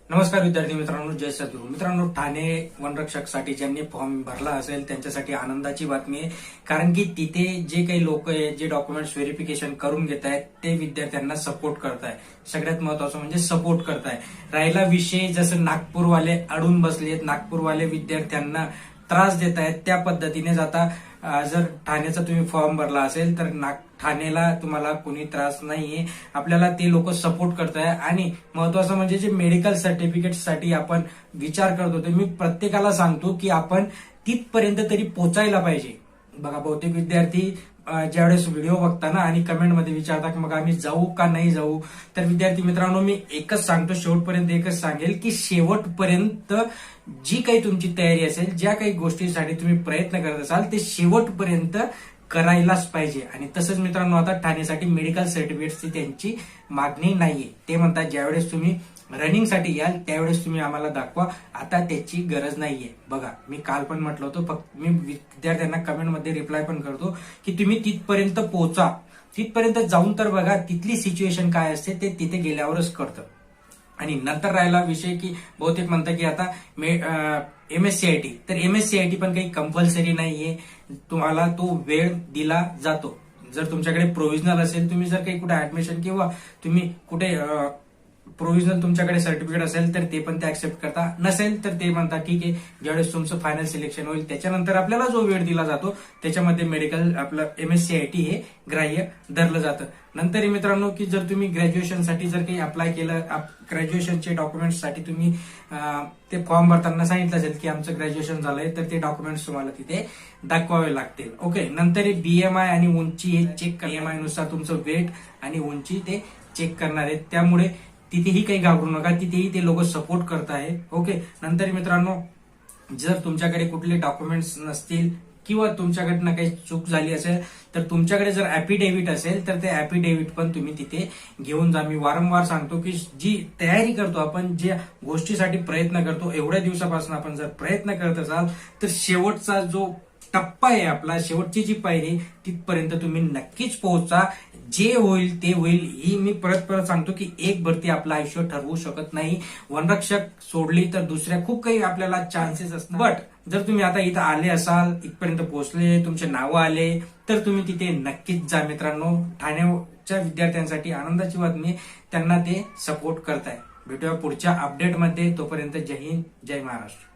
नमस्कार विद्यार्थी मित्रांनो, जय सद्गुरू. मित्रांनो, ठाणे वनरक्षकसाठी ज्यांनी फॉर्म भरला असेल त्यांच्यासाठी आनंदाची बातमी आहे. कारण की तिथे जे काही लोक आहेत, जे डॉक्युमेंट्स व्हेरिफिकेशन करून घेत आहेत, ते विद्यार्थ्यांना सपोर्ट करताय. सगळ्यात महत्वाचं म्हणजे सपोर्ट करताय. राहिला विषय जसं नागपूरवाले अडून बसलेत, नागपूरवाले विद्यार्थ्यांना त्रास देत आहेत, त्या पद्धतीनेच आता जर ठाण्याचा तुम्ही फॉर्म भरला असेल तर ठाण्याला तुम्हाला कोणी त्रास नाहीये. आपल्याला ते लोक सपोर्ट करताय. आणि महत्वाचं म्हणजे जे मेडिकल सर्टिफिकेटसाठी आपण विचार करत होतो, मी प्रत्येकाला सांगतो की आपण तिथपर्यंत तरी पोचायला पाहिजे. बघा, बहुतेक विद्यार्थी ज्यावेळेस व्हिडिओ बघताना आणि कमेंटमध्ये विचारतात मग आम्ही जाऊ का नाही जाऊ. तर विद्यार्थी मित्रांनो, मी एकच सांगतो, शेवटपर्यंत एकच सांगेल की शेवटपर्यंत जी काही तुमची तयारी असेल, ज्या काही गोष्टीसाठी तुम्ही प्रयत्न करत असाल, ते शेवटपर्यंत करायलाच पाहिजे. आणि तसंच मित्रांनो, आता ठाण्यासाठी मेडिकल सर्टिफिकेटची त्यांची मागणी नाहीये. ते म्हणतात ज्यावेळेस तुम्ही रनिंगसाठी याल त्यावेळेस तुम्ही आम्हाला दाखवा, आता त्याची गरज नाहीये. बघा, मी काल पण म्हटलं होतं, फक्त मी विद्यार्थ्यांना कमेंटमध्ये रिप्लाय पण करतो की तुम्ही तिथपर्यंत पोहोचा. तिथपर्यंत जाऊन तर बघा तिथली सिच्युएशन काय असते ते तिथे गेल्यावरच कळतं. आणि नंतर राहिला विषय की बहुतेक म्हणतात की आता MSCIT, तर MSCIT पण काही कंपल्सरी नाहीये. तुम्हाला तो वेळ दिला जातो. जर तुमच्याकडे प्रोव्हिजनल असेल, तुम्ही जर काही कुठे ऍडमिशन किंवा तुम्ही कुठे प्रोव्हिजनल तुमच्याकडे सर्टिफिकेट असेल तर ते पण ते ऍक्सेप्ट करता. नसेल तर ते म्हणतात ठीक आहे, ज्यावेळेस तुमचं फायनल सिलेक्शन होईल त्याच्यानंतर आपल्याला जो वेळ दिला जातो त्याच्यामध्ये मेडिकल आपलं MSCIT हे ग्राह्य धरलं जातं. नंतर मित्रांनो, की जर तुम्ही ग्रॅज्युएशनसाठी जर काही अप्लाय केलं, ग्रॅज्युएशनचे डॉक्युमेंट्ससाठी तुम्ही ते फॉर्म भरताना सांगितलं असेल की आमचं ग्रॅज्युएशन झालंय, तर ते डॉक्युमेंट्स तुम्हाला तिथे दाखवावे लागतील. ओके. नंतर BMI आणि उंची हे चेक, BMI नुसार तुमचं वेट आणि उंची ते चेक करणार आहेत. त्यामुळे तिथेही काही घाबरू नका, तिथेही ते लोक सपोर्ट करत आहे. ओके. नंतर मित्रांनो, जर तुमच्याकडे कुठले डॉक्युमेंट्स नसतील किंवा तुमच्याकडनं काही चूक झाली असेल तर तुमच्याकडे जर ऍफिडेव्हिट असेल तर ते ऍफिडेव्हिट पण तुम्ही तिथे घेऊन जा. मी वारंवार सांगतो की जी तयारी करतो आपण, ज्या गोष्टीसाठी प्रयत्न करतो, एवढ्या दिवसापासून आपण जर प्रयत्न करत असाल तर शेवटचा जो टप्पा आहे आपला, शेवटची जी पायरी, तिथपर्यंत तुम्ही नक्कीच पोहोचा. जे होईल ते होईल. ही मी परत सांगतो की एक भरती आपलं आयुष्य ठरवू शकत नाही. वनरक्षक सोडली तर दुसऱ्या खूप काही आपल्याला चान्सेस असतात. बट जर तुम्ही आता इथं आले असाल, इथपर्यंत पोहोचले, तुमचे नावं आले, तर तुम्ही तिथे नक्कीच जा. मित्रांनो, ठाण्याच्या विद्यार्थ्यांसाठी आनंदाची बातमी, त्यांना ते सपोर्ट करताय. भेटूया पुढच्या अपडेटमध्ये. तोपर्यंत जय हिंद, जय महाराष्ट्र.